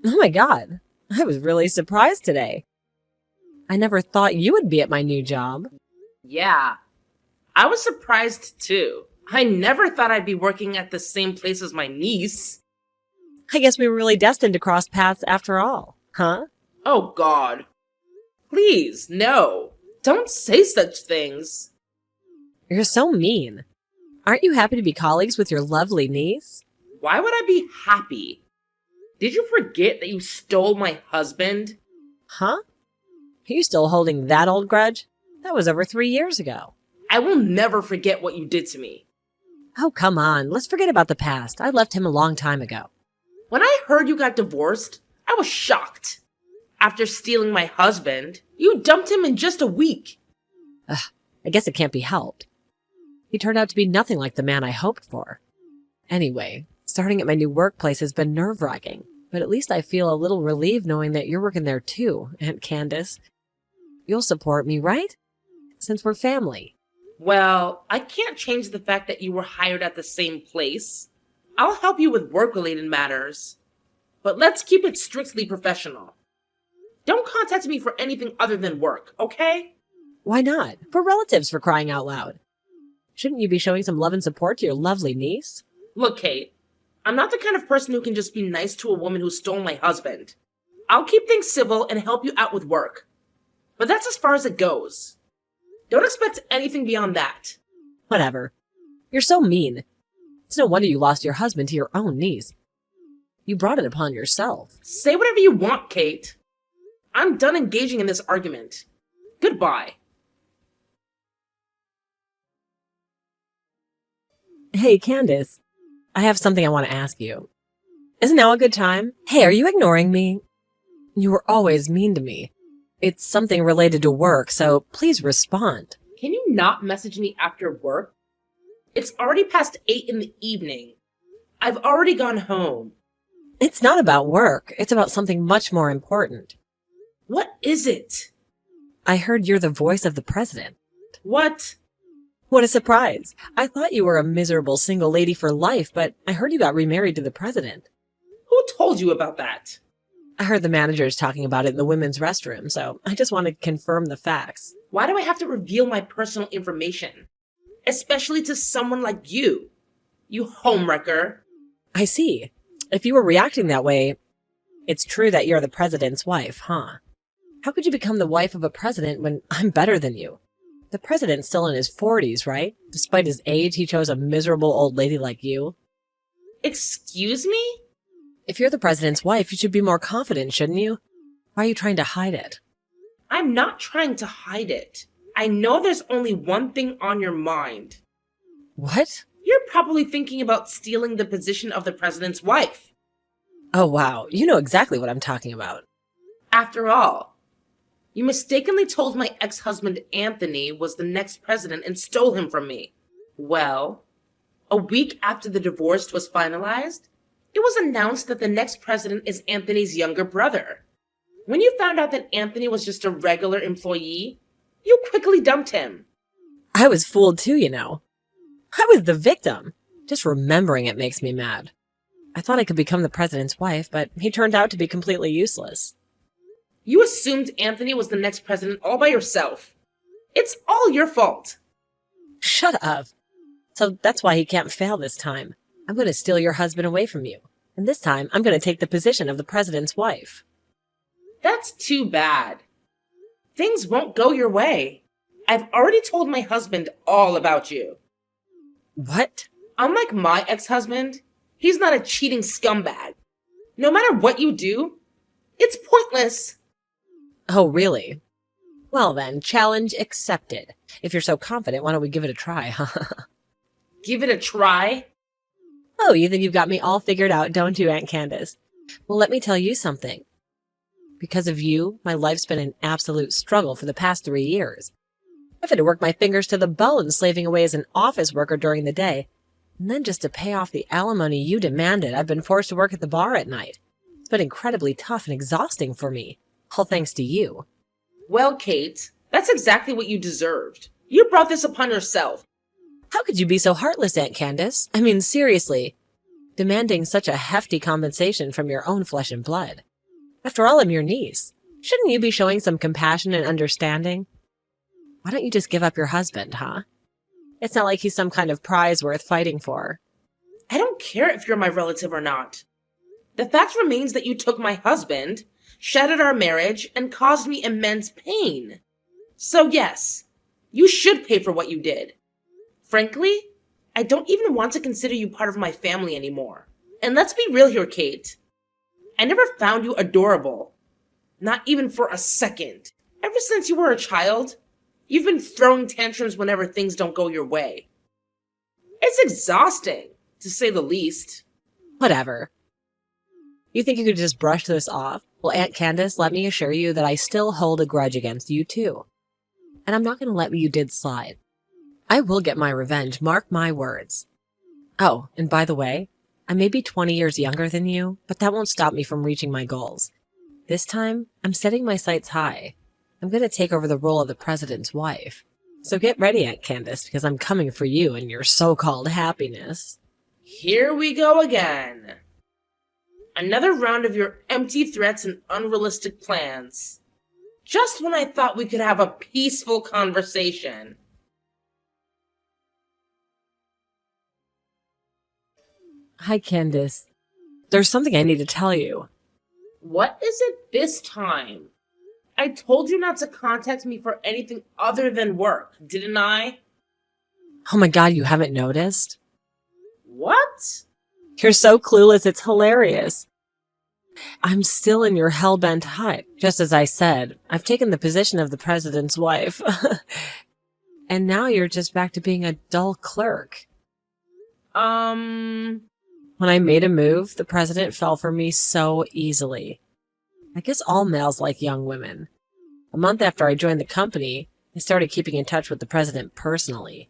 Oh my God, I was really surprised today. I never thought you would be at my new job. Yeah, I was surprised too. I never thought I'd be working at the same place as my niece. I guess we were really destined to cross paths after all, huh? Oh God. Please, no. Don't say such things. You're so mean. Aren't you happy to be colleagues with your lovely niece? Why would I be happy? Did you forget that you stole my husband? Huh? Are you still holding that old grudge? That was over 3 years ago. I will never forget what you did to me. Oh, come on. Let's forget about the past. I left him a long time ago. When I heard you got divorced, I was shocked. After stealing my husband, you dumped him in just a week. I guess it can't be helped. He turned out to be nothing like the man I hoped for. Anyway, starting at my new workplace has been nerve-wracking, but at least I feel a little relieved knowing that you're working there too, Aunt Candace. You'll support me, right? Since we're family. Well, I can't change the fact that you were hired at the same place. I'll help you with work-related matters. But let's keep it strictly professional. Don't contact me for anything other than work, okay? Why not? We're relatives, for crying out loud. Shouldn't you be showing some love and support to your lovely niece? Look, Kate, I'm not the kind of person who can just be nice to a woman who stole my husband. I'll keep things civil and help you out with work. But that's as far as it goes. Don't expect anything beyond that. Whatever. You're so mean. It's no wonder you lost your husband to your own niece. You brought it upon yourself. Say whatever you want, Kate. I'm done engaging in this argument. Goodbye. Hey, Candace. I have something I want to ask you. Isn't now a good time? Hey, are you ignoring me? You were always mean to me. It's something related to work, so please respond. Can you not message me after work? It's already past 8 in the evening. I've already gone home. It's not about work. It's about something much more important. What is it? I heard you're the voice of the president. What? What a surprise. I thought you were a miserable single lady for life, but I heard you got remarried to the president. Who told you about that? I heard the managers talking about it in the women's restroom, so I just want to confirm the facts. Why do I have to reveal my personal information? Especially to someone like you. You homewrecker. I see. If you were reacting that way, it's true that you're the president's wife, huh? How could you become the wife of a president when I'm better than you? The president's still in his 40s, right? Despite his age, he chose a miserable old lady like you. Excuse me? If you're the president's wife, you should be more confident, shouldn't you? Why are you trying to hide it? I'm not trying to hide it. I know there's only one thing on your mind. What? You're probably thinking about stealing the position of the president's wife. Oh, wow. You know exactly what I'm talking about. After all, you mistakenly told my ex-husband Anthony was the next president and stole him from me. Well, a week after the divorce was finalized, it was announced that the next president is Anthony's younger brother. When you found out that Anthony was just a regular employee, you quickly dumped him. I was fooled too, you know. I was the victim. Just remembering it makes me mad. I thought I could become the president's wife, but he turned out to be completely useless. You assumed Anthony was the next president all by yourself. It's all your fault. Shut up. So that's why he can't fail this time. I'm going to steal your husband away from you. And this time, I'm going to take the position of the president's wife. That's too bad. Things won't go your way. I've already told my husband all about you. What? Unlike my ex-husband, he's not a cheating scumbag. No matter what you do, it's pointless. Oh, really? Well then, challenge accepted. If you're so confident, why don't we give it a try, huh? Give it a try? Oh, you think you've got me all figured out, don't you, Aunt Candace? Well, let me tell you something. Because of you, my life's been an absolute struggle for the past 3 years. I've had to work my fingers to the bone slaving away as an office worker during the day. And then just to pay off the alimony you demanded, I've been forced to work at the bar at night. It's been incredibly tough and exhausting for me, all thanks to you. Well, Kate, that's exactly what you deserved. You brought this upon yourself. How could you be so heartless, Aunt Candace? I mean, seriously. Demanding such a hefty compensation from your own flesh and blood. After all, I'm your niece. Shouldn't you be showing some compassion and understanding? Why don't you just give up your husband, huh? It's not like he's some kind of prize worth fighting for. I don't care if you're my relative or not. The fact remains that you took my husband, shattered our marriage, and caused me immense pain. So yes, you should pay for what you did. Frankly, I don't even want to consider you part of my family anymore. And let's be real here, Kate. I never found you adorable. Not even for a second. Ever since you were a child, you've been throwing tantrums whenever things don't go your way. It's exhausting, to say the least. Whatever. You think you could just brush this off? Well, Aunt Candace, let me assure you that I still hold a grudge against you too. And I'm not going to let what you did slide. I will get my revenge, mark my words. Oh, and by the way, I may be 20 years younger than you, but that won't stop me from reaching my goals. This time, I'm setting my sights high. I'm going to take over the role of the president's wife. So get ready, Aunt Candace, because I'm coming for you and your so-called happiness. Here we go again. Another round of your empty threats and unrealistic plans. Just when I thought we could have a peaceful conversation. Hi, Candace. There's something I need to tell you. What is it this time? I told you not to contact me for anything other than work, didn't I? Oh my God, you haven't noticed? What? You're so clueless, it's hilarious. I'm still in your hell-bent hut. Just as I said, I've taken the position of the president's wife. And now you're just back to being a dull clerk. When I made a move, the president fell for me so easily. I guess all males like young women. A month after I joined the company, I started keeping in touch with the president personally.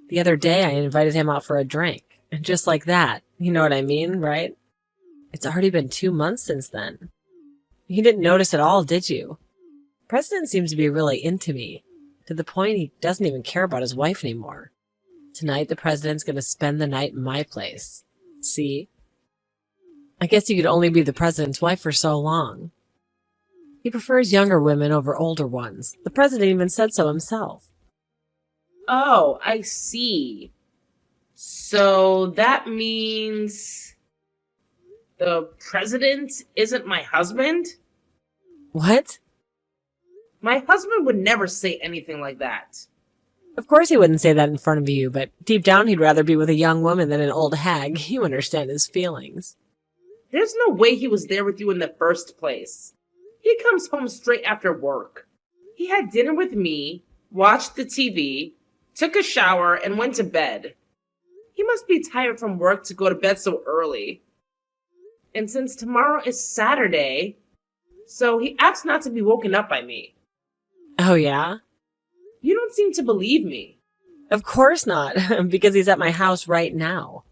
The other day, I invited him out for a drink. And just like that, you know what I mean, right? It's already been 2 months since then. You didn't notice at all, did you? The president seems to be really into me, to the point he doesn't even care about his wife anymore. Tonight, the president's going to spend the night in my place. See? I guess you could only be the president's wife for so long. He prefers younger women over older ones. The president even said so himself. Oh, I see. So that means the president isn't my husband? What? My husband would never say anything like that. Of course he wouldn't say that in front of you, but deep down he'd rather be with a young woman than an old hag. You understand his feelings. There's no way he was there with you in the first place. He comes home straight after work. He had dinner with me, watched the TV, took a shower, and went to bed. He must be tired from work to go to bed so early. And since tomorrow is Saturday, so he asked not to be woken up by me. Oh, yeah? You don't seem to believe me. Of course not, because he's at my house right now.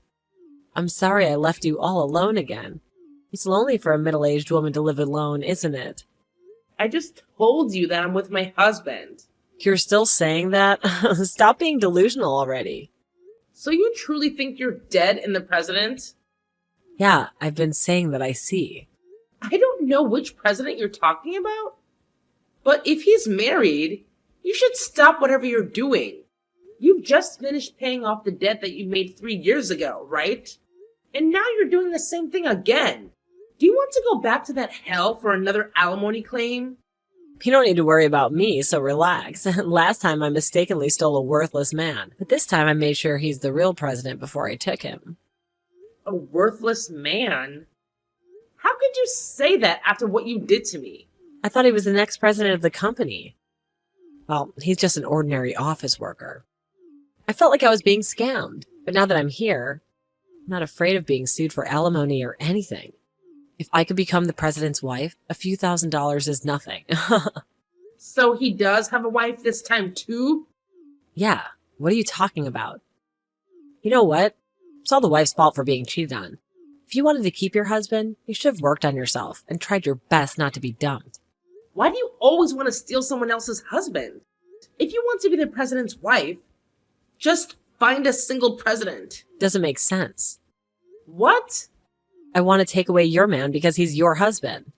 I'm sorry I left you all alone again. It's lonely for a middle-aged woman to live alone, isn't it? I just told you that I'm with my husband. You're still saying that? Stop being delusional already. So you truly think you're dead in the president? Yeah, I've been saying that I see. I don't know which president you're talking about. But if he's married, you should stop whatever you're doing. You've just finished paying off the debt that you made 3 years ago, right? And now you're doing the same thing again. Do you want to go back to that hell for another alimony claim? You don't need to worry about me, so relax. Last time I mistakenly stole a worthless man, but this time I made sure he's the real president before I took him. A worthless man? How could you say that after what you did to me? I thought he was the next president of the company. Well, he's just an ordinary office worker. I felt like I was being scammed, but now that I'm here, I'm not afraid of being sued for alimony or anything. If I could become the president's wife, a few $1,000s is nothing. So he does have a wife this time too? Yeah, what are you talking about? You know what? It's all the wife's fault for being cheated on. If you wanted to keep your husband, you should have worked on yourself and tried your best not to be dumped. Why do you always want to steal someone else's husband? If you want to be the president's wife, just find a single president. Doesn't make sense. What? I want to take away your man because he's your husband.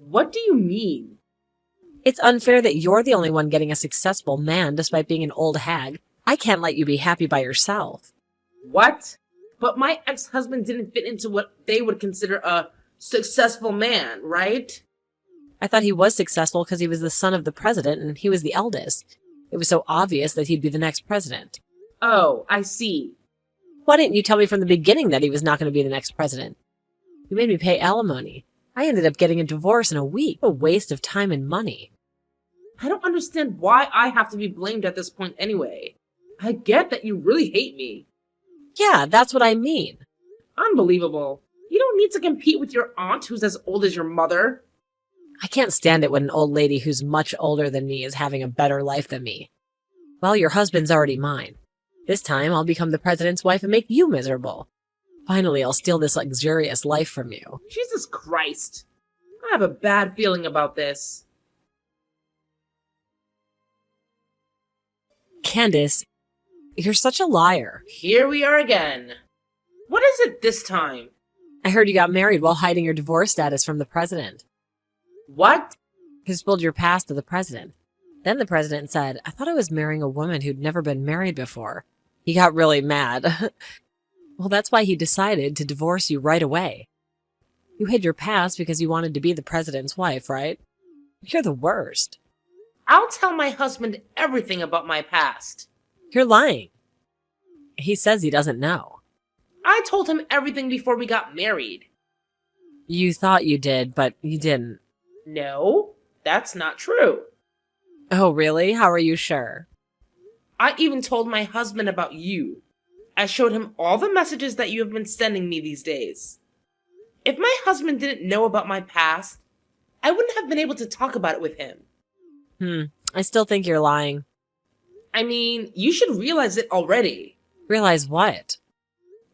What do you mean? It's unfair that you're the only one getting a successful man despite being an old hag. I can't let you be happy by yourself. What? But my ex-husband didn't fit into what they would consider a successful man, right? I thought he was successful because he was the son of the president and he was the eldest. It was so obvious that he'd be the next president. Oh, I see. Why didn't you tell me from the beginning that he was not going to be the next president? You made me pay alimony. I ended up getting a divorce in a week. A waste of time and money. I don't understand why I have to be blamed at this point anyway. I get that you really hate me. Yeah, that's what I mean. Unbelievable. You don't need to compete with your aunt who's as old as your mother. I can't stand it when an old lady who's much older than me is having a better life than me. Well, your husband's already mine. This time I'll become the president's wife and make you miserable. Finally, I'll steal this luxurious life from you. Jesus Christ. I have a bad feeling about this. Candace, you're such a liar. Here we are again. What is it this time? I heard you got married while hiding your divorce status from the president. What? You spilled your past to the president. Then the president said, I thought I was marrying a woman who'd never been married before. He got really mad. Well, that's why he decided to divorce you right away. You hid your past because you wanted to be the president's wife, right? You're the worst. I'll tell my husband everything about my past. You're lying. He says he doesn't know. I told him everything before we got married. You thought you did, but you didn't. No, that's not true. Oh, really? How are you sure? I even told my husband about you. I showed him all the messages that you have been sending me these days. If my husband didn't know about my past, I wouldn't have been able to talk about it with him. I still think you're lying. I mean, you should realize it already. Realize what?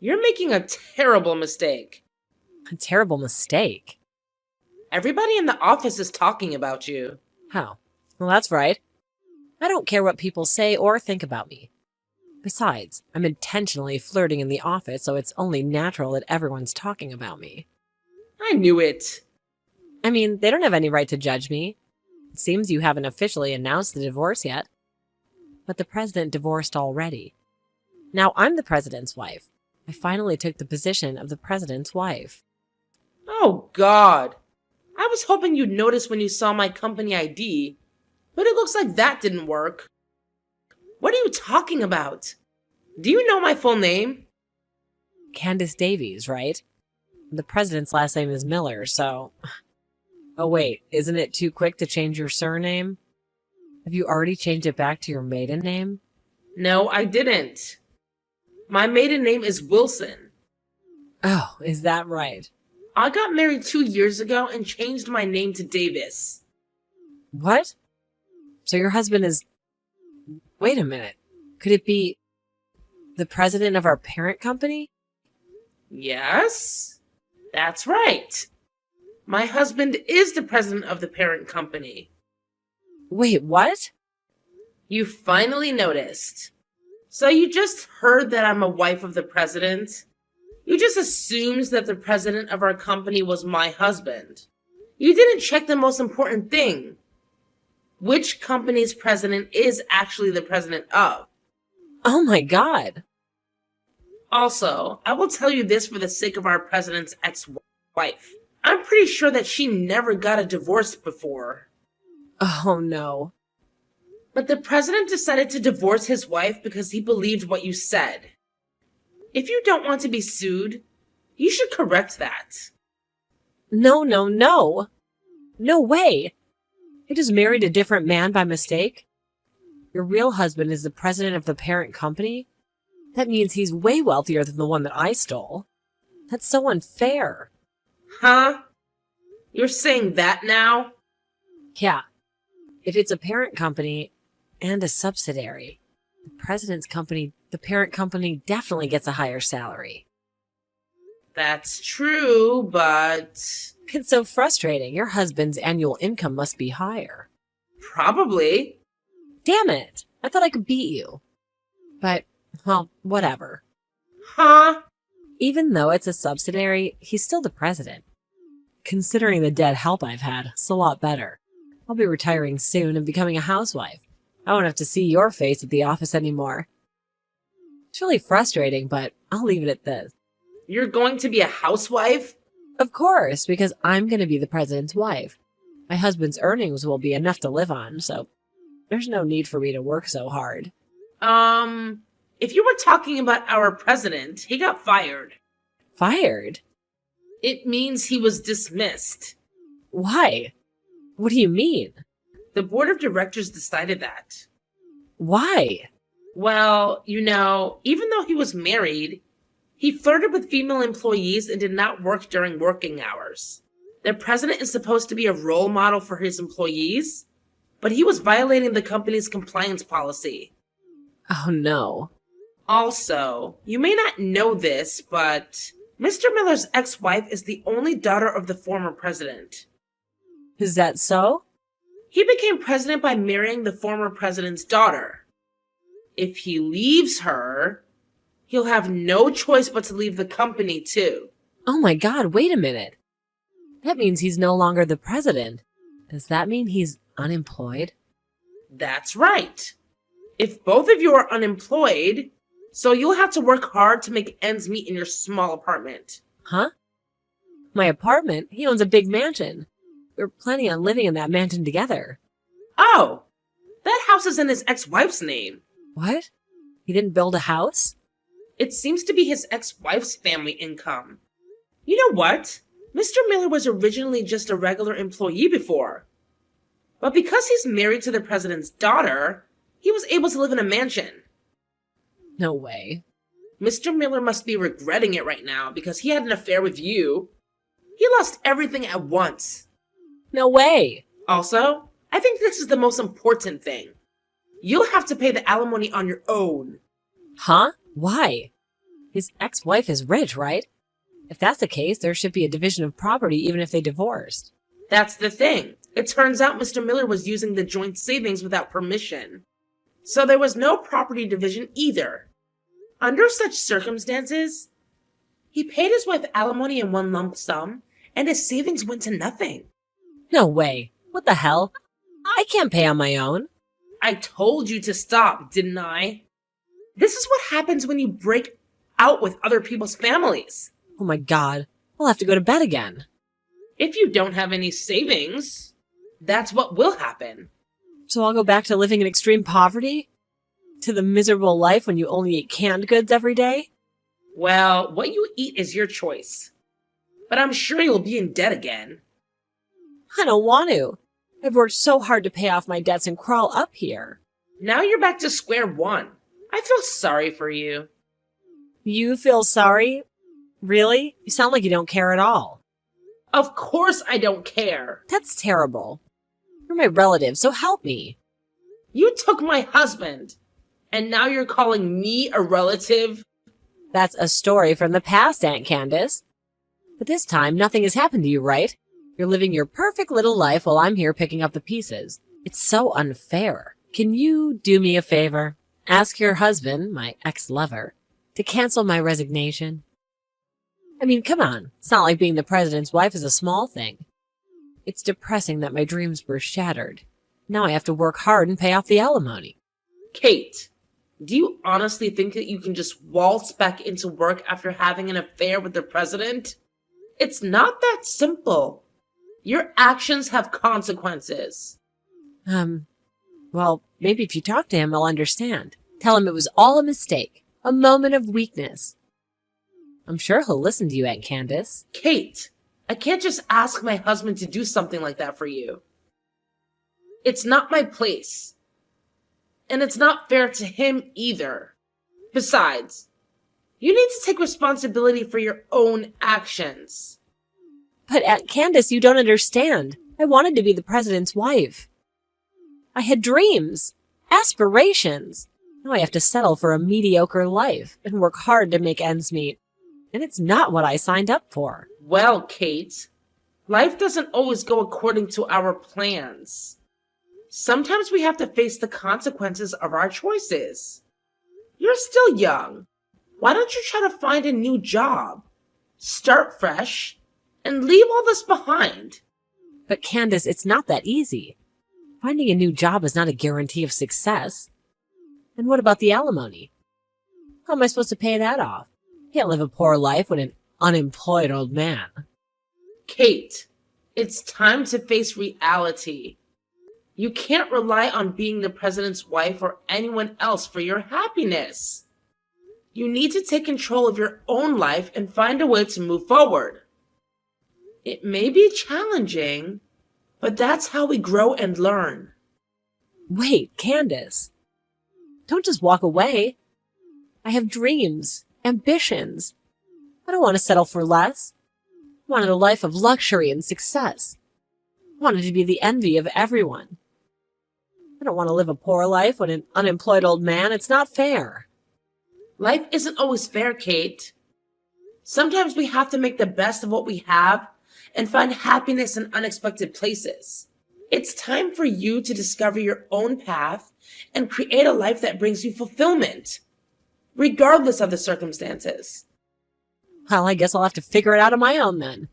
You're making a terrible mistake. A terrible mistake. Everybody in the office is talking about you. How? Well, that's right. I don't care what people say or think about me. Besides, I'm intentionally flirting in the office, so it's only natural that everyone's talking about me. I knew it. I mean, they don't have any right to judge me. It seems you haven't officially announced the divorce yet. But the president divorced already. Now I'm the president's wife. I finally took the position of the president's wife. Oh, God. I was hoping you'd notice when you saw my company ID, but it looks like that didn't work. What are you talking about? Do you know my full name? Candace Davies, right? The president's last name is Miller, so... Oh wait, isn't it too quick to change your surname? Have you already changed it back to your maiden name? No, I didn't. My maiden name is Wilson. Oh, is that right? I got married 2 years ago and changed my name to Davis. What? So your husband is... Wait a minute. Could it be the president of our parent company? Yes, that's right. My husband is the president of the parent company. Wait, what? You finally noticed. So you just heard that I'm a wife of the president? You just assumed that the president of our company was my husband. You didn't check the most important thing. Which company's president is actually the president of? Oh my God. Also, I will tell you this for the sake of our president's ex-wife. I'm pretty sure that she never got a divorce before. Oh no. But the president decided to divorce his wife because he believed what you said. If you don't want to be sued, you should correct that. No, no, no. No way. I just married a different man by mistake. Your real husband is the president of the parent company? That means he's way wealthier than the one that I stole. That's so unfair. Huh? You're saying that now? Yeah. If it's a parent company and a subsidiary, the president's company, the parent company definitely gets a higher salary. That's true, but... It's so frustrating. Your husband's annual income must be higher. Probably. Damn it. I thought I could beat you. But, well, whatever. Huh? Even though it's a subsidiary, he's still the president. Considering the dead help I've had, it's a lot better. I'll be retiring soon and becoming a housewife. I won't have to see your face at the office anymore. It's really frustrating, but I'll leave it at this. You're going to be a housewife? Of course, because I'm going to be the president's wife. My husband's earnings will be enough to live on, so there's no need for me to work so hard. If you were talking about our president, he got fired. Fired? It means he was dismissed. Why? What do you mean? The board of directors decided that. Why? Well, even though he was married, he flirted with female employees and did not work during working hours. The president is supposed to be a role model for his employees, but he was violating the company's compliance policy. Oh no. Also, you may not know this, but Mr. Miller's ex-wife is the only daughter of the former president. Is that so? He became president by marrying the former president's daughter. If he leaves her, he'll have no choice but to leave the company too. Oh my God, wait a minute. That means he's no longer the president. Does that mean he's unemployed? That's right. If both of you are unemployed, so you'll have to work hard to make ends meet in your small apartment. Huh? My apartment? He owns a big mansion. We're planning on living in that mansion together. Oh, that house is in his ex-wife's name. What? He didn't build a house? It seems to be his ex-wife's family income. You know what? Mr. Miller was originally just a regular employee before. But because he's married to the president's daughter, he was able to live in a mansion. No way. Mr. Miller must be regretting it right now because he had an affair with you. He lost everything at once. No way. Also, I think this is the most important thing. You'll have to pay the alimony on your own. Huh? Why? His ex-wife is rich, right? If that's the case, there should be a division of property even if they divorced. That's the thing. It turns out Mr. Miller was using the joint savings without permission. So there was no property division either. Under such circumstances, he paid his wife alimony in one lump sum, and his savings went to nothing. No way. What the hell? I can't pay on my own. I told you to stop, didn't I? This is what happens when you break out with other people's families. Oh my God. I'll have to go to bed again. If you don't have any savings, that's what will happen. So I'll go back to living in extreme poverty? To the miserable life when you only eat canned goods every day? Well, what you eat is your choice. But I'm sure you'll be in debt again. I don't want to. I've worked so hard to pay off my debts and crawl up here. Now you're back to square one. I feel sorry for you. You feel sorry? Really? You sound like you don't care at all. Of course I don't care. That's terrible. You're my relative, so help me. You took my husband, and now you're calling me a relative? That's a story from the past, Aunt Candace. But this time, nothing has happened to you, right? You're living your perfect little life while I'm here picking up the pieces. It's so unfair. Can you do me a favor? Ask your husband, my ex-lover, to cancel my resignation. I mean, come on. It's not like being the president's wife is a small thing. It's depressing that my dreams were shattered. Now I have to work hard and pay off the alimony. Kate, do you honestly think that you can just waltz back into work after having an affair with the president? It's not that simple. Your actions have consequences. Well, maybe if you talk to him, he'll understand. Tell him it was all a mistake, a moment of weakness. I'm sure he'll listen to you, Aunt Candace. Kate, I can't just ask my husband to do something like that for you. It's not my place. And it's not fair to him either. Besides, you need to take responsibility for your own actions. But Aunt Candace, you don't understand. I wanted to be the president's wife. I had dreams, aspirations. Now I have to settle for a mediocre life and work hard to make ends meet. And it's not what I signed up for. Well, Kate, life doesn't always go according to our plans. Sometimes we have to face the consequences of our choices. You're still young. Why don't you try to find a new job? Start fresh and leave all this behind. But Candace, it's not that easy. Finding a new job is not a guarantee of success. And what about the alimony? How am I supposed to pay that off? Can't live a poor life with an unemployed old man. Kate, it's time to face reality. You can't rely on being the president's wife or anyone else for your happiness. You need to take control of your own life and find a way to move forward. It may be challenging, but that's how we grow and learn. Wait, Candace. Don't just walk away. I have dreams, ambitions. I don't want to settle for less. I wanted a life of luxury and success. I wanted to be the envy of everyone. I don't want to live a poor life with an unemployed old man. It's not fair. Life isn't always fair, Kate. Sometimes we have to make the best of what we have and find happiness in unexpected places. It's time for you to discover your own path and create a life that brings you fulfillment, regardless of the circumstances. Well, I guess I'll have to figure it out on my own then.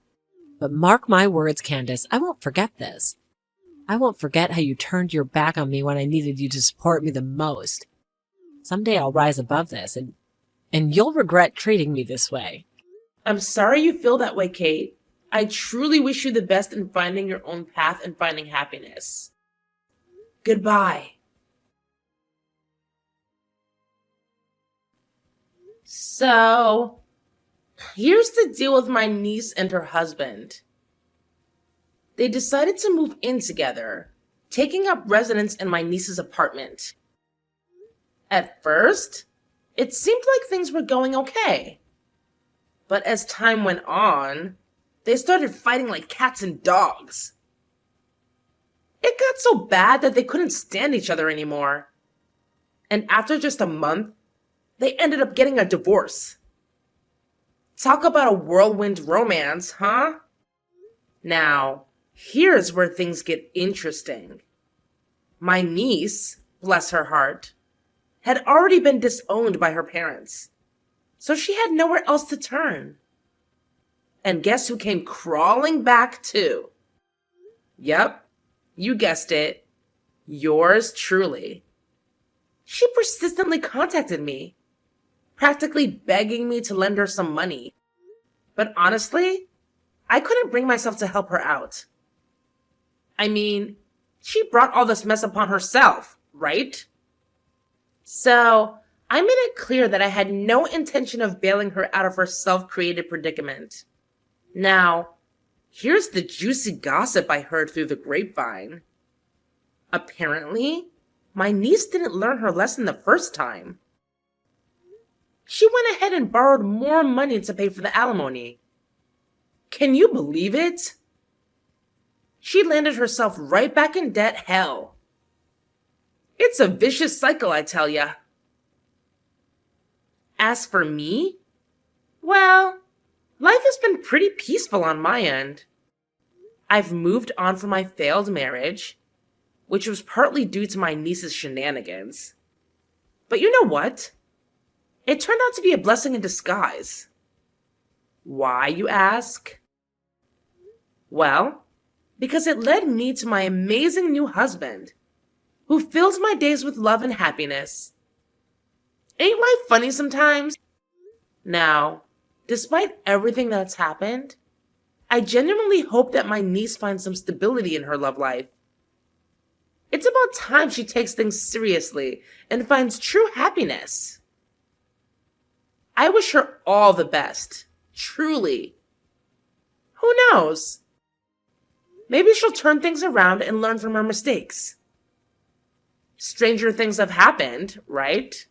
But mark my words, Candace, I won't forget this. I won't forget how you turned your back on me when I needed you to support me the most. Someday I'll rise above this, and you'll regret treating me this way. I'm sorry you feel that way, Kate. I truly wish you the best in finding your own path and finding happiness. Goodbye. So, here's the deal with my niece and her husband. They decided to move in together, taking up residence in my niece's apartment. At first, it seemed like things were going okay. But as time went on, they started fighting like cats and dogs. It got so bad that they couldn't stand each other anymore. And after just a month, they ended up getting a divorce. Talk about a whirlwind romance, huh? Now, here's where things get interesting. My niece, bless her heart, had already been disowned by her parents, so she had nowhere else to turn. And guess who came crawling back too? Yep, you guessed it. Yours truly. She persistently contacted me, practically begging me to lend her some money. But honestly, I couldn't bring myself to help her out. I mean, she brought all this mess upon herself, right? So, I made it clear that I had no intention of bailing her out of her self-created predicament. Now, here's the juicy gossip I heard through the grapevine. Apparently, my niece didn't learn her lesson the first time. She went ahead and borrowed more money to pay for the alimony. Can you believe it? She landed herself right back in debt hell. It's a vicious cycle, I tell ya. As for me, well, life has been pretty peaceful on my end. I've moved on from my failed marriage, which was partly due to my niece's shenanigans. But you know what? It turned out to be a blessing in disguise. Why, you ask? Well, because it led me to my amazing new husband, who fills my days with love and happiness. Ain't life funny sometimes? Now, despite everything that's happened, I genuinely hope that my niece finds some stability in her love life. It's about time she takes things seriously and finds true happiness. I wish her all the best, truly. Who knows? Maybe she'll turn things around and learn from her mistakes. Stranger things have happened, right?